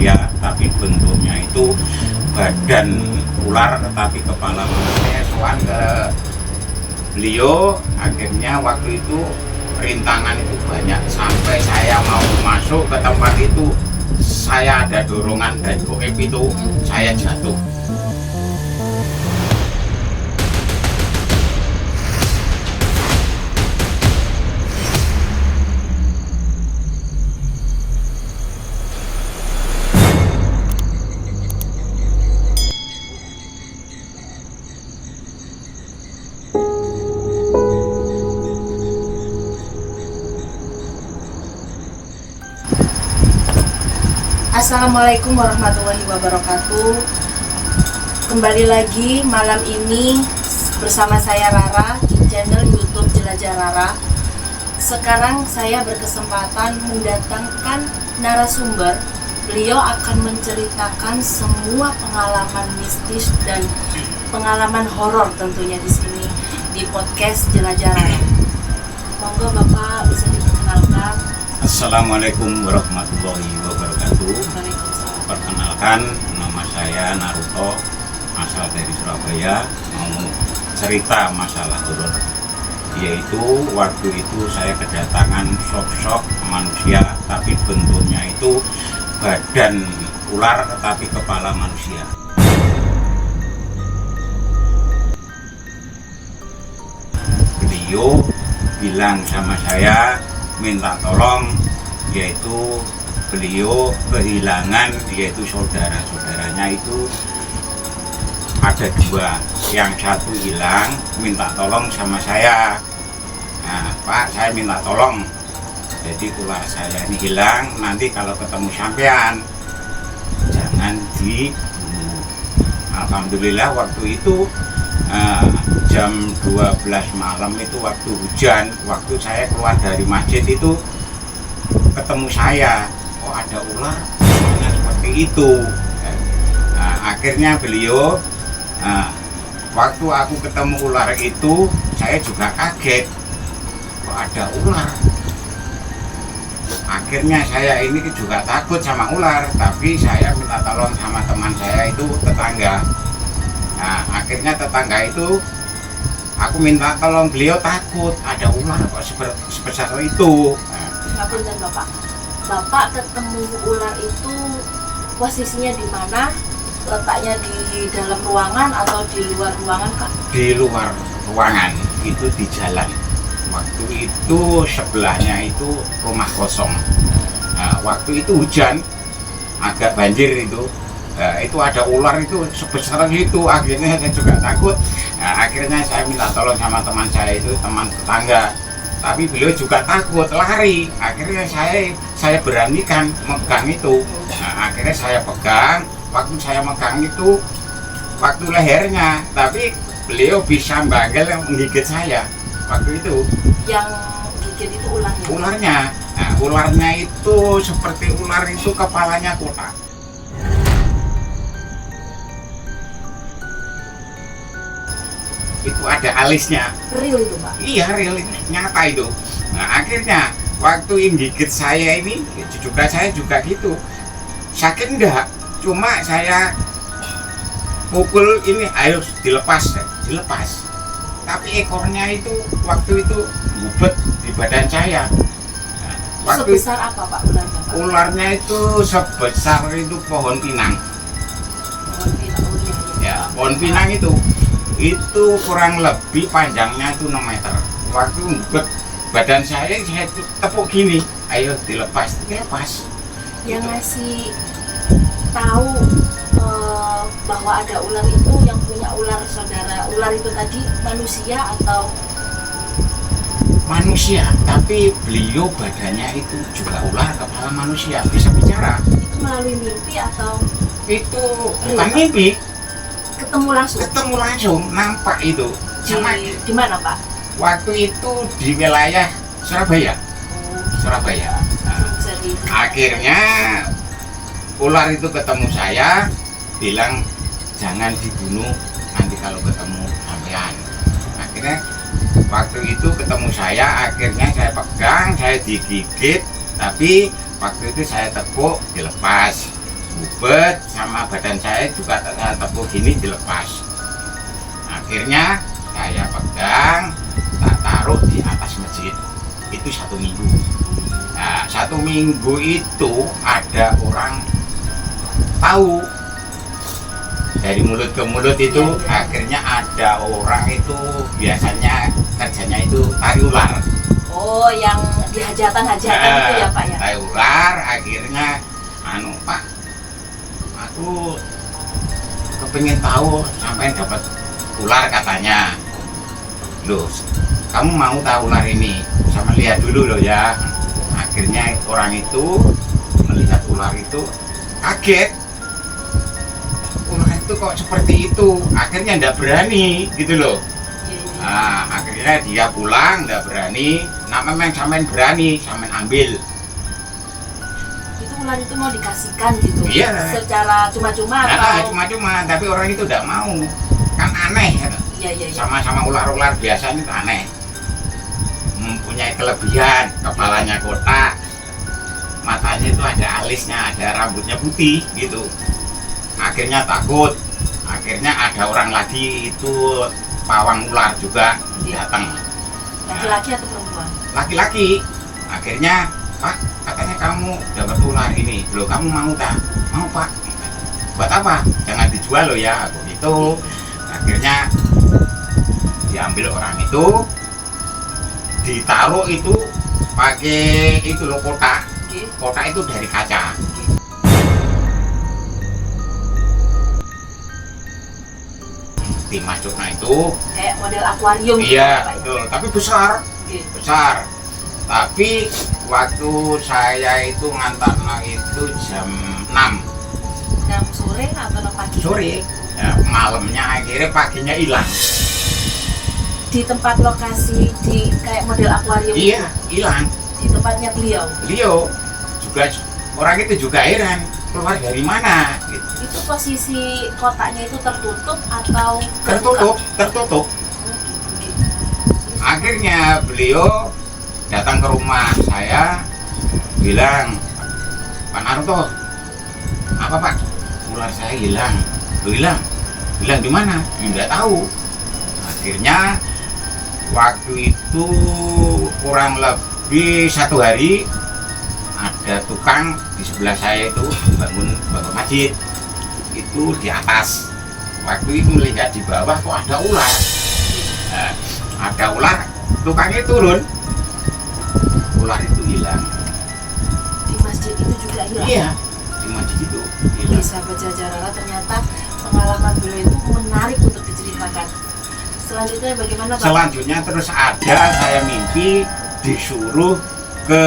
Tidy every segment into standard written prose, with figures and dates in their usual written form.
manusia, tapi bentuknya itu badan ular tetapi kepala manusia. Soal ke beliau, akhirnya waktu itu rintangan itu banyak, sampai saya mau masuk ke tempat itu saya ada dorongan dan goib itu saya jatuh. Assalamualaikum warahmatullahi wabarakatuh. Kembali lagi malam ini bersama saya Rara di channel YouTube Jelajah Rara. Sekarang saya berkesempatan mendatangkan narasumber. Beliau akan menceritakan semua pengalaman mistis dan pengalaman horor tentunya di sini di podcast Jelajah Rara. Monggo Bapak bisa diperkenalkan. Assalamualaikum warahmatullahi wabarakatuh. Waalaikumsalam. Perkenalkan, nama saya Naruto, asal dari Surabaya. Mau cerita masalah horor, yaitu waktu itu saya kedatangan sosok manusia, tapi bentuknya itu badan ular tapi kepala manusia. Beliau bilang sama saya, minta tolong, yaitu beliau kehilangan, yaitu saudara-saudaranya itu ada dua, yang satu hilang, minta tolong sama saya. Nah, Pak, saya minta tolong, jadi ular saya ini hilang, nanti kalau ketemu sampean jangan dibunuh. Alhamdulillah waktu itu jam 12 malam itu waktu hujan, waktu saya keluar dari masjid itu ketemu saya, oh ada ular seperti itu. Nah, akhirnya beliau, waktu aku ketemu ular itu saya juga kaget, kok ada ular. Akhirnya saya ini juga takut sama ular, tapi saya minta tolong sama teman saya itu, tetangga. Nah, akhirnya tetangga itu, aku minta tolong, beliau takut ada ular kok sebesar itu. Ngapunten Bapak. Bapak ketemu ular itu posisinya di mana? Letaknya di dalam ruangan atau di luar ruangan, Kak? Di luar ruangan, itu di jalan. Waktu itu sebelahnya itu rumah kosong. Nah, waktu itu hujan, agak banjir itu. Itu ada ular itu sebesar itu, akhirnya saya juga takut. Nah, akhirnya saya minta tolong sama teman saya itu, teman tetangga, tapi beliau juga takut, lari. Akhirnya saya beranikan megang itu. Nah, akhirnya saya pegang, waktu saya megang itu waktu lehernya, tapi beliau bisa menggigit saya waktu itu. Yang gigit itu Ularnya. Nah, ularnya itu seperti ular itu kepalanya kotak. Itu ada alisnya. Real itu, Pak? Iya, real, itu nyata itu. Nah, akhirnya waktu yang gigit saya ini juga saya juga gitu. Sakit enggak, cuma saya pukul ini, ayo dilepas. Tapi ekornya itu waktu itu gubet di badan saya. Nah, waktu sebesar apa Pak ularnya, Pak? Ularnya itu sebesar itu pohon pinang. Pohon pinang, Ya, pohon pinang itu kurang lebih panjangnya itu 6 meter. Waktu ngebet badan saya tepuk gini, ayo dilepas. Yang ngasih tahu bahwa ada ular itu, yang punya ular, saudara ular itu tadi manusia atau? Manusia, tapi beliau badannya itu juga ular, kepala manusia, bisa bicara. Itu melalui mimpi atau? Itu bukan mimpi. Ketemu langsung, nampak itu. Di mana Pak? Waktu itu di wilayah Surabaya. Surabaya. Nah, akhirnya ular itu ketemu saya, bilang jangan dibunuh, nanti kalau ketemu sampean. Akhirnya waktu itu ketemu saya, akhirnya saya pegang, saya digigit, tapi waktu itu saya tepuk, dilepas. bubet sama badan saya juga tepuk gini dilepas. Akhirnya saya pegang, tak taruh di atas masjid. Itu 1 minggu. Nah, 1 minggu itu ada orang tahu dari mulut ke mulut itu. Akhirnya ada orang itu biasanya kerjanya itu tari ular. Oh, yang di hajatan-hajatan itu ya Pak ya? Tari ular. Akhirnya Pak, aku kepingin tahu sampai dapat ular katanya. Loh, kamu mau tahu ular ini? Sama lihat dulu loh ya. Akhirnya orang itu melihat ular itu kaget. Ular itu kok seperti itu? Akhirnya enggak berani gitu loh. Nah, akhirnya dia pulang enggak berani. Nah, memang sampean berani, sampean ambil. Itu ular itu mau dikasihkan gitu? Iya. Secara cuma-cuma Nah, atau? cuma-cuma, tapi orang itu enggak mau. Kan aneh ya. Iya. Sama-sama ular-ular biasanya itu aneh. Mempunyai kelebihan, kepalanya kotak, matanya itu ada alisnya, ada rambutnya putih gitu. Akhirnya takut. Akhirnya ada orang lagi itu pawang ular juga datang. Laki-laki atau perempuan? Laki-laki. Akhirnya, Pak, katanya kamu dapat ular ini. Loh, kamu mau tak? Mau Pak. Buat apa? Jangan dijual loh ya. Aku itu. Akhirnya diambil orang itu, ditaruh itu pakai itu loh kotak. Kotak itu dari kaca. Dimasuknya itu Kayak model akuarium gitu iya Pak ya? betul, tapi besar. Tapi waktu saya itu ngantarnya itu jam 6 Jam sore atau pagi? sore ya, malamnya akhirnya paginya hilang. Di tempat lokasi di kayak model akuarium Iya hilang. di tempatnya beliau. Beliau juga, orang itu juga heran keluar dari mana gitu. Itu posisi kotaknya itu tertutup atau Tertutup. Akhirnya beliau datang ke rumah saya, bilang, Pak Narto, apa Pak? Ular saya hilang. Lu hilang di mana? Nggak tahu. Akhirnya waktu itu kurang lebih 1 hari ada tukang di sebelah saya itu bangun masjid itu di atas. Waktu itu melihat di bawah kok ada ular. Nah, ada ular, tukangnya turun, ular itu hilang. Di masjid itu juga hilang? Iya, di masjid itu Oke, hilang. sahabat Jajarara, ternyata pengalaman beliau itu menarik untuk diceritakan. Selanjutnya bagaimana Pak? Selanjutnya terus ada saya mimpi disuruh ke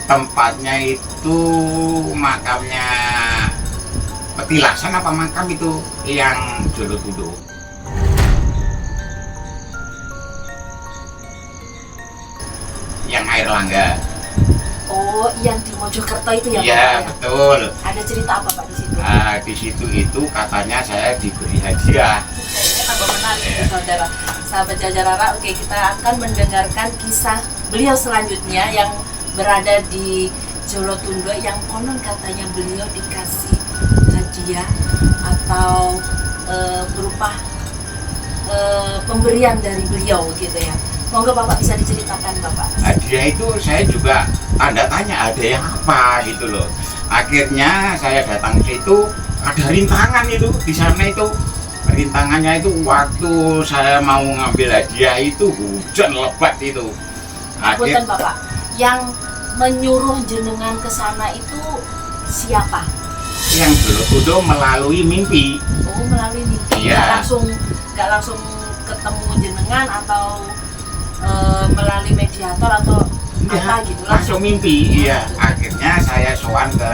tempatnya itu makamnya Petilasan apa makam itu yang Jolotundo. Yang Air Langga. Oh, yang di Mojokerto itu ya Pak? Iya, betul. Ada cerita apa Pak di situ? Nah, di situ itu katanya saya diberi hadiah. Kayaknya tambah menarik nih, saudara. Sahabat Jajarara, oke, kita akan mendengarkan kisah beliau selanjutnya yang berada di Jolotundo, yang konon katanya beliau dikasih hadiah atau berupa pemberian dari beliau gitu ya. Monggo Bapak bisa diceritakan Bapak. Hadiah itu saya juga tanda tanya ada yang apa gitu loh. Akhirnya saya datang ke situ, ada rintangan itu di sana itu. Rintangannya itu waktu saya mau ngambil hadiah itu hujan lebat itu. Punten Bapak, yang menyuruh jenengan ke sana itu siapa? Yang Jolotundo melalui mimpi. Oh, melalui mimpi. Iya. Nggak langsung ketemu jenengan atau melalui mediator atau apa gitu langsung mimpi. Iya, akhirnya saya sowan ke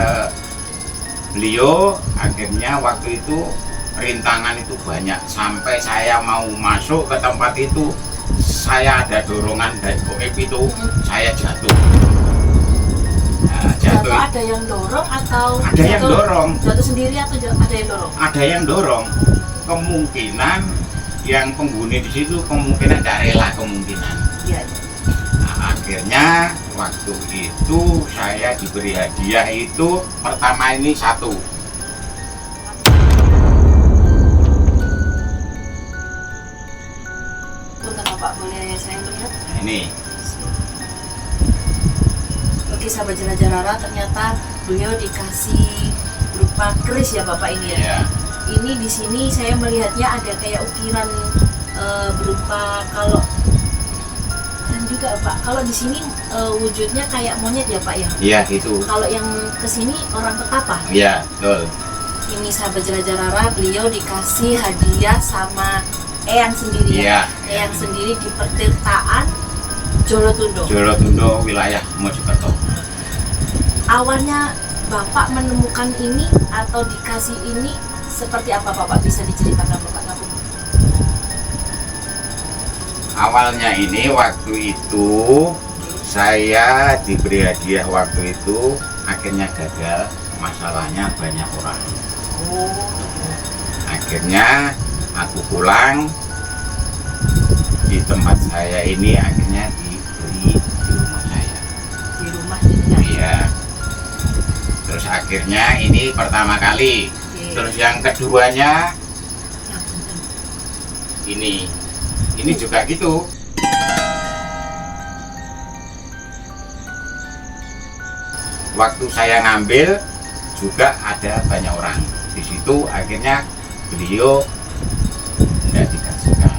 beliau. Akhirnya waktu itu rintangan itu banyak sampai saya mau masuk ke tempat itu, saya ada dorongan dari goib itu, saya jatuh. Nah, jatuh ada yang dorong atau ada yang dorong? Jatuh sendiri atau ada yang dorong? Ada yang dorong. Kemungkinan yang penghuni di situ kemungkinan tidak rela kemungkinan. Iya. Nah, akhirnya Waktu itu saya diberi hadiah itu pertama ini 1. Bentar Bapak, boleh saya melihat? Nah, ini Oke sahabat jelajah Rara, ternyata beliau dikasih berupa keris ya Bapak ini ya. ya. Ini di sini saya melihatnya ada kayak ukiran berupa kalau dan juga Pak, kalau di sini wujudnya kayak monyet ya Pak ya. Iya itu. Kalau yang kesini orang petapa. Iya betul. Ini sahabat jelajah Rara, beliau dikasih hadiah sama Eyang sendiri ya. Iya. Eyang sendiri di Pertirtaan Jolotundo. Jolotundo wilayah Mojokerto. Awalnya Bapak menemukan ini atau dikasih ini seperti apa Bapak, bisa diceritakan Bapak Ngapun? Awalnya ini waktu itu saya diberi hadiah waktu itu, akhirnya gagal, masalahnya banyak orang. Oh. Akhirnya aku pulang di tempat saya ini, akhirnya diberi di rumah saya. Di rumah juga. Iya. Terus akhirnya ini pertama kali. Oke. Terus yang keduanya Ya, punten. ini juga gitu. Waktu saya ngambil juga ada banyak orang. Di situ akhirnya beliau tidak dikasihkan.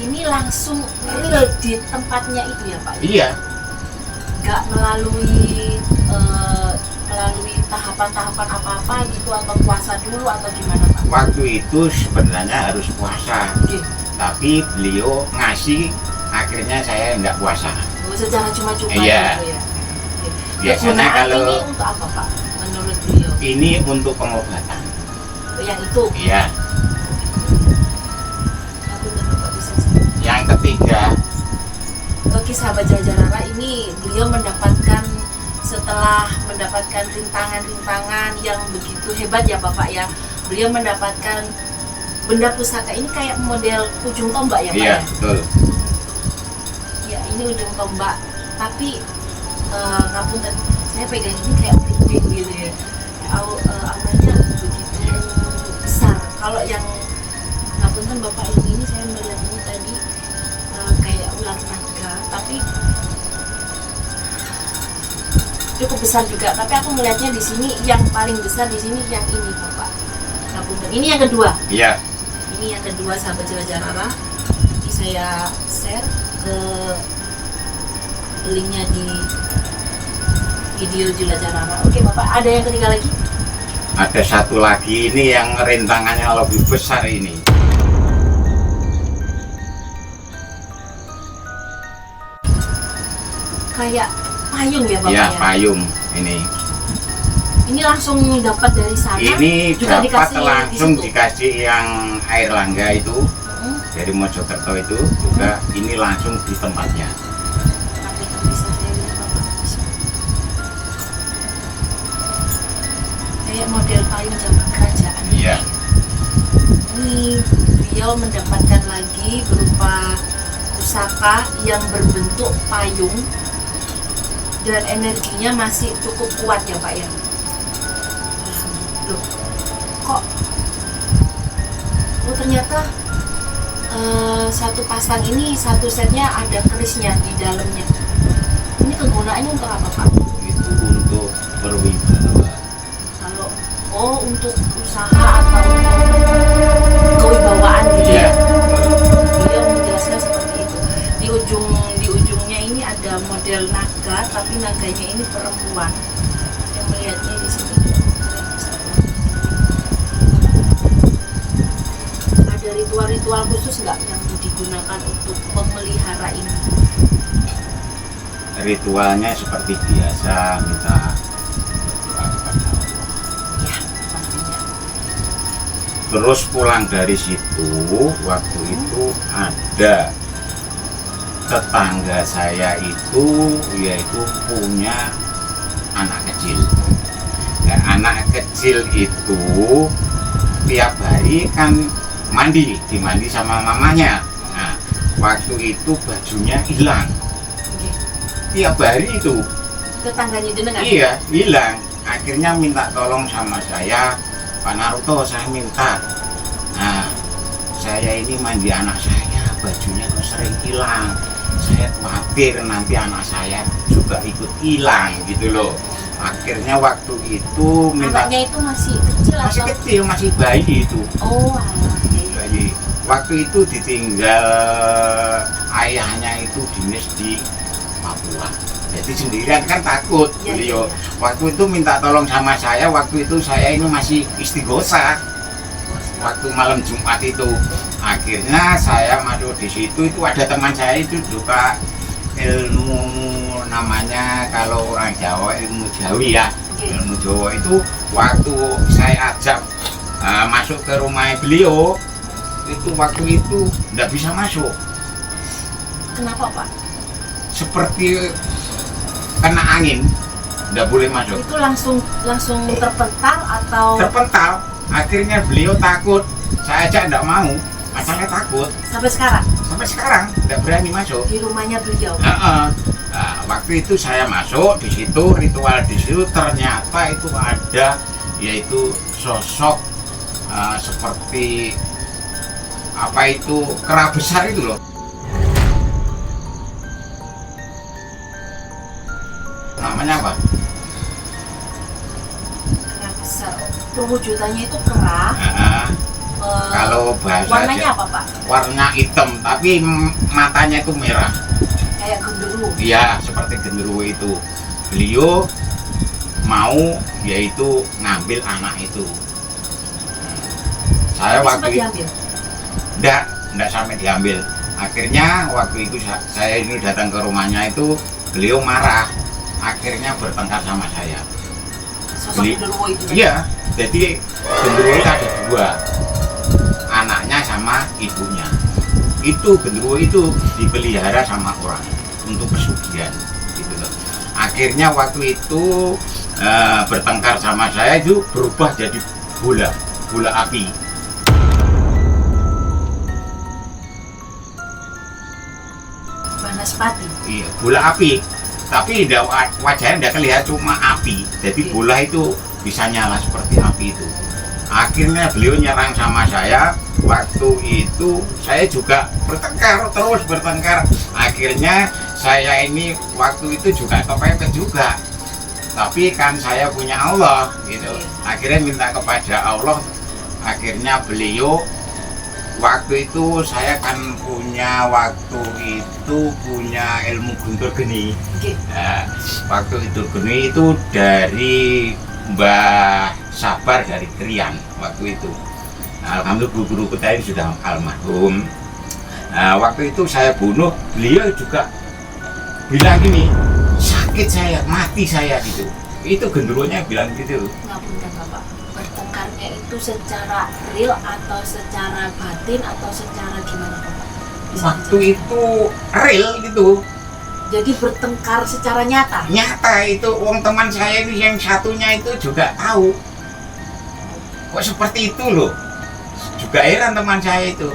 Ini langsung real di tempatnya itu ya Pak? Iya, Nggak melalui tahapan-tahapan apa-apa gitu, atau puasa dulu atau gimana Pak? waktu itu sebenarnya harus puasa, Oke. tapi beliau ngasih, akhirnya saya nggak puasa. Oh, secara cuma-cuma Iya. gitu ya? Oke. Biasanya Kegunaan kalau ini untuk apa Pak menurut beliau? ini untuk pengobatan. Yang itu? Iya. Aku dan Bapak bisa sebut. Yang ketiga, Oke sahabat jelajah Rara, ini beliau mendapatkan, setelah mendapatkan rintangan-rintangan yang begitu hebat ya Bapak ya, beliau mendapatkan benda pusaka ini kayak model ujung tombak ya Pak iya ya? betul. Ya ini ujung tombak, tapi ngapunten, saya pegang ini kayak merinding gitu ya. Auranya begitu besar. Kalau yang ngapunten Bapak ini saya melihat ini tadi kayak ular naga, tapi cukup besar juga. Tapi aku melihatnya di sini yang paling besar di sini yang ini Bapak. Ngapunten. Ini yang kedua. Iya. Ini yang kedua sahabat jelajah Rara. Ini saya share ke linknya di video jelajah Rara. Oke Bapak, ada yang ketiga lagi? Ada satu lagi ini yang rintangannya lebih besar ini. Kayak payung ya Bapak Iya, ya? payung ini. Ini langsung dapat dari sana? Ini juga dapat dikasih langsung di situ? dikasih yang air langga itu Hmm, dari Mojokerto itu juga ini langsung di tempatnya. tapi kan bisa saya lihat Bapak. Kayak model payung zaman kerajaan. Iya. Ini beliau mendapatkan lagi berupa pusaka yang berbentuk payung dan energinya masih cukup kuat ya Pak ya. Loh, kok ternyata satu pasang ini, satu setnya ada kerisnya di dalamnya. Ini kegunaannya untuk apa Pak? Itu untuk berwibawa. Kalau untuk usaha atau kewibawaan gitu Iya. ya. Beliau menjelaskan seperti itu. Di ujungnya ini ada model naga, tapi naganya ini perempuan. Yang melihatnya di sini. Ada ritual-ritual khusus nggak yang digunakan untuk memelihara ini? Ritualnya seperti biasa, minta berdoa kepada Allah. Ya, pastinya. Terus pulang dari situ, waktu itu ada tetangga saya itu yaitu punya anak kecil. Nah, anak kecil itu tiap hari kan dimandi sama mamanya. Nah, waktu itu bajunya hilang. Oke. tiap hari itu. Tetangganya jenengan? Iya, hilang. Akhirnya minta tolong sama saya, Pak Naruto, saya minta. Nah, saya ini mandi anak saya, bajunya kok sering hilang. Saya khawatir nanti anak saya juga ikut hilang gitu loh. Akhirnya waktu itu minta. Anaknya itu masih kecil Masih atau? kecil, masih bayi itu. Oh, alah, iya. Bayi. Waktu itu ditinggal ayahnya itu dinas di Papua. Jadi sendirian kan takut Iya, beliau. iya. Waktu itu minta tolong sama saya. Waktu itu saya ini masih istighosah. Waktu malam Jumat itu, akhirnya saya masuk di situ. Itu ada teman saya itu juga ilmu, namanya kalau orang Jawa ilmu Jawi ya. Oke. Ilmu Jawa itu waktu saya ajak masuk ke rumah beliau, itu waktu itu nggak bisa masuk, Kenapa, Pak? seperti kena angin, nggak boleh masuk, Itu langsung terpental atau terpental. Akhirnya beliau takut, saya aja nggak mau, asalnya takut. sampai sekarang Sampai sekarang nggak berani masuk. di rumahnya beliau? Nah, waktu itu saya masuk di situ, ritual di situ, ternyata itu ada yaitu sosok seperti apa itu, kera besar itu loh. Namanya apa? Kera besar. Perwujudannya itu kera. Nah, eh, kalau bahasa warnanya apa, Pak? warna hitam, tapi matanya itu merah. Kayak genderuwo. Iya, seperti genderuwo itu. Beliau mau yaitu ngambil anak itu. Saya Tapi waktu sempat itu diambil. enggak sampai diambil. Akhirnya waktu itu saya ini datang ke rumahnya itu, beliau marah. Akhirnya bertengkar sama saya. Sosok genderuwo itu. Iya, jadi genderuwo itu ada dua, anaknya sama ibunya. Itu genderuwo itu dipelihara sama orang untuk pesugihan gitu loh. Akhirnya waktu itu bertengkar sama saya, itu berubah jadi bola api. Banaspati. Iya, bola api. Tapi wajahnya tidak kelihatan, cuma api. Jadi bola itu bisa nyala seperti api itu. Akhirnya beliau nyerang sama saya. Waktu itu saya juga bertengkar, terus bertengkar. Akhirnya saya ini waktu itu juga kepepet juga. Tapi kan saya punya Allah gitu. Akhirnya minta kepada Allah. Akhirnya beliau, waktu itu saya kan punya ilmu guntur geni. Oke. Nah, waktu itu geni itu dari Mbah Sabar dari Krian waktu itu. Nah, alhamdulillah guru-guru kita ini sudah almarhum. Nah, waktu itu saya bunuh, beliau juga bilang gini, sakit saya, mati saya gitu. Itu genderuwonya bilang gitu. Ngapunten, Bapak. Bertengkarnya itu secara real atau secara batin atau secara gimana, Bapak? Bisa Waktu dijelaskan? itu real gitu. Jadi bertengkar secara nyata. Nyata itu, wong teman saya ini yang satunya itu juga tahu. Kok seperti itu loh. Juga heran teman saya itu.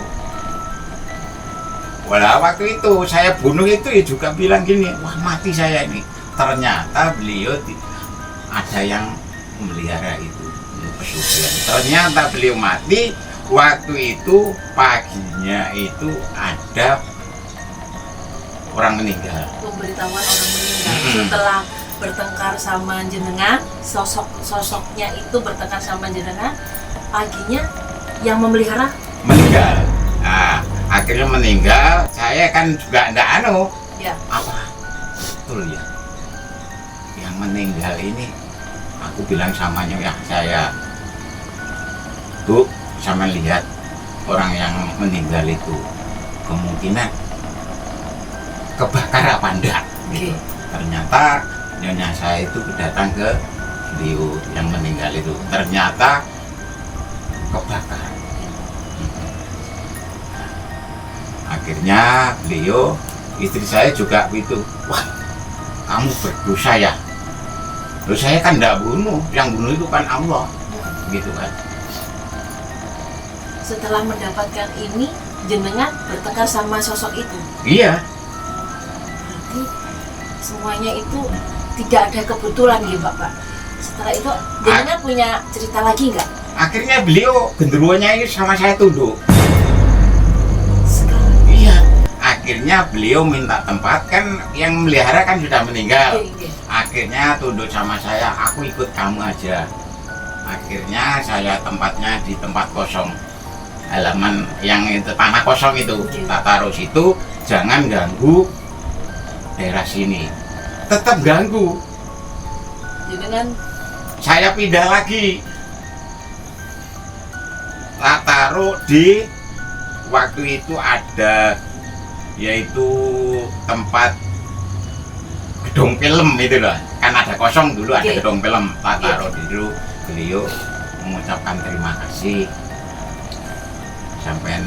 Walau waktu itu saya bunuh itu ya juga bilang gini, wah mati saya ini. Ternyata beliau ada yang memelihara itu untuk pesugihan. Ternyata beliau mati. Waktu itu paginya itu ada orang meninggal. Pemberitahuan orang meninggal setelah bertengkar sama jenengan, sosoknya itu bertengkar sama jenengan, paginya yang memelihara Meninggal. Nah, akhirnya meninggal. Saya kan juga ndak ya. apa betul ya, yang meninggal ini. Aku bilang sama nyonya saya, Bu, sama lihat orang yang meninggal itu kemungkinan kebakar apa enggak gitu. Ternyata nyonya saya itu datang ke beliau yang meninggal itu, ternyata kebakar. Akhirnya beliau, istri saya juga itu, wah kamu berdosa ya. Loh saya kan enggak bunuh, yang bunuh itu kan Allah, gitu kan. Setelah mendapatkan ini, jenengan bertengkar sama sosok itu. Iya, Berarti semuanya itu tidak ada kebetulan ya Bapak. Setelah itu jenengan punya cerita lagi nggak? Akhirnya beliau genderuwonya ini sama saya tunduk. Sekarang Iya. Akhirnya beliau minta tempat, kan yang melihara kan sudah meninggal. Akhirnya tunduk sama saya, aku ikut kamu aja. Akhirnya saya tempatnya di tempat kosong, halaman yang itu tanah kosong itu, tak taruh situ, jangan ganggu daerah sini. Tetap ganggu. jenengan Saya pindah lagi, tak taruh di waktu itu ada yaitu tempat gedung film itu loh, kan ada kosong dulu, ada gedung film, tak taruh di situ. Beliau mengucapkan terima kasih sampai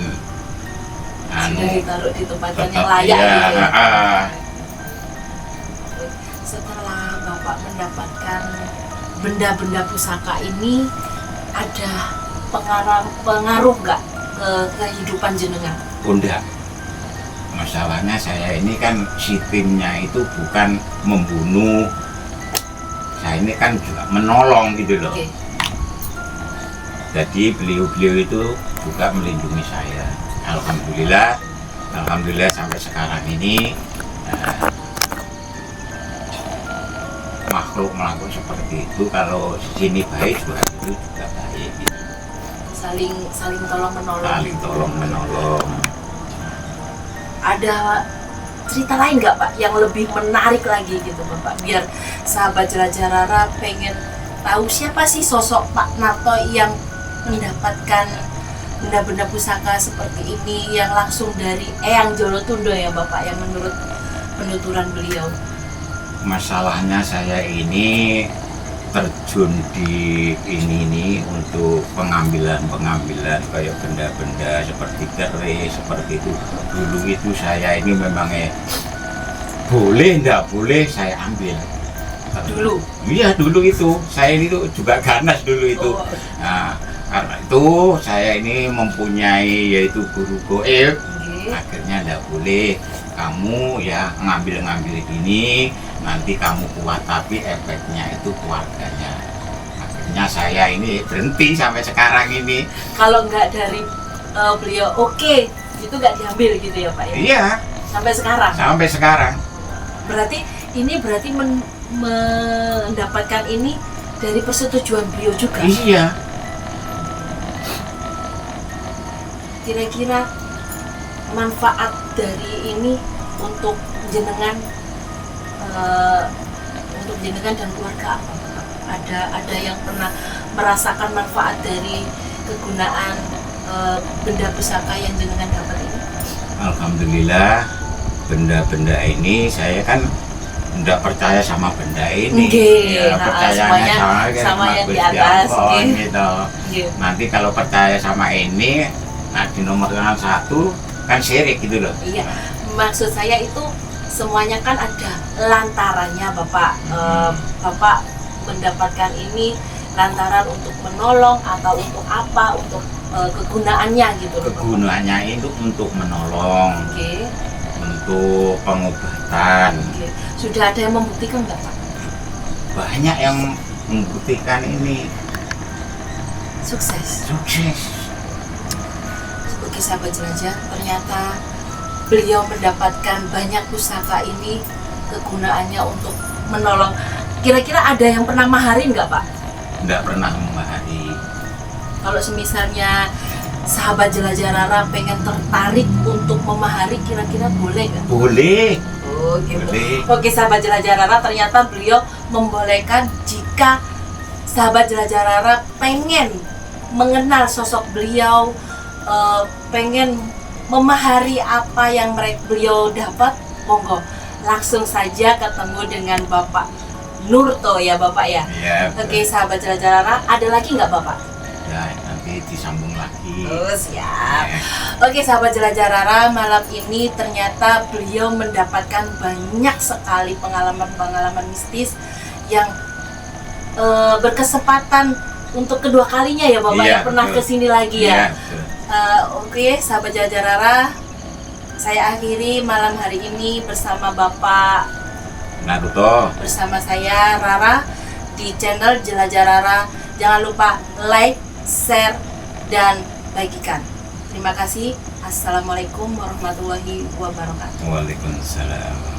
sudah ditaruh di tempat yang tetap layak ya, gitu ya. Setelah Bapak mendapatkan benda-benda pusaka ini, ada pengaruh nggak ke kehidupan jenengan? Enggak. Masalahnya saya ini kan sistemnya itu bukan membunuh, saya ini kan juga menolong gitu loh. Jadi beliau-beliau itu juga melindungi saya. Alhamdulillah sampai sekarang ini makhluk seperti itu, kalau sini baik juga itu juga baik gitu. Saling tolong menolong. Saling tolong menolong. Ada cerita lain nggak Pak yang lebih menarik lagi gitu Bapak, biar sahabat Jelajah Rara pengen tahu siapa sih sosok Pak Narto yang mendapatkan benda-benda pusaka seperti ini yang langsung dari Eyang Jolotundo ya Bapak, yang menurut penuturan beliau. Masalahnya saya ini terjun di ini untuk pengambilan kayak benda-benda seperti keris seperti itu. Dulu itu saya ini memangnya boleh nggak boleh saya ambil. Dulu? Iya dulu itu saya itu juga ganas dulu itu. Nah, karena itu saya ini mempunyai yaitu guru goib. Akhirnya nggak boleh kamu ya ngambil gini, nanti kamu kuat, tapi efeknya itu keluarganya. Akhirnya saya ini berhenti sampai sekarang ini. Kalau nggak dari beliau itu nggak diambil gitu ya Pak ya? Iya. Sampai sekarang? Sampai sekarang. Berarti mendapatkan ini dari persetujuan beliau juga? Iya. Kira-kira manfaat dari ini untuk jenengan dan keluarga apa? Ada yang pernah merasakan manfaat dari kegunaan benda pusaka yang jenengan dapat ini? Alhamdulillah, benda-benda ini saya kan tidak percaya sama benda ini. Ya, percayanya sama yang di atas gitu. Nanti kalau percaya sama ini, nah di nomor 1 kan syirik gitu loh. Iya, maksud saya itu semuanya kan ada lantarannya Bapak. Bapak mendapatkan ini lantaran untuk menolong atau untuk apa, untuk kegunaannya gitu. Kegunaannya itu untuk menolong, untuk pengobatan. Sudah ada yang membuktikan nggak Pak? Banyak yang membuktikan ini sukses. Oke sahabat jelajah, ternyata beliau mendapatkan banyak pusaka ini kegunaannya untuk menolong. Kira-kira ada yang pernah maharin nggak Pak? Nggak pernah memahari. Kalau semisalnya sahabat Jelajah Rara pengen tertarik untuk memahari, kira-kira boleh nggak? Boleh. Oh gitu. Boleh. Oke sahabat Jelajah Rara, ternyata beliau membolehkan jika sahabat Jelajah Rara pengen mengenal sosok beliau, pengen memahari apa yang beliau dapat, monggo langsung saja ketemu dengan Bapak Nurto ya Bapak ya. Iya. Oke sahabat Jelajah Rara, ada lagi nggak Bapak? Ya nanti disambung lagi. Oh siap. Oke sahabat Jelajah Rara, malam ini ternyata beliau mendapatkan banyak sekali pengalaman-pengalaman mistis yang berkesempatan untuk kedua kalinya ya Bapak yang pernah kesini lagi ya. Oke sahabat Jelajah Rara, saya akhiri malam hari ini bersama Bapak Naruto. Bersama saya Rara di channel Jelajah Rara. Jangan lupa like, share, dan bagikan. Terima kasih. Assalamualaikum warahmatullahi wabarakatuh. Waalaikumsalam.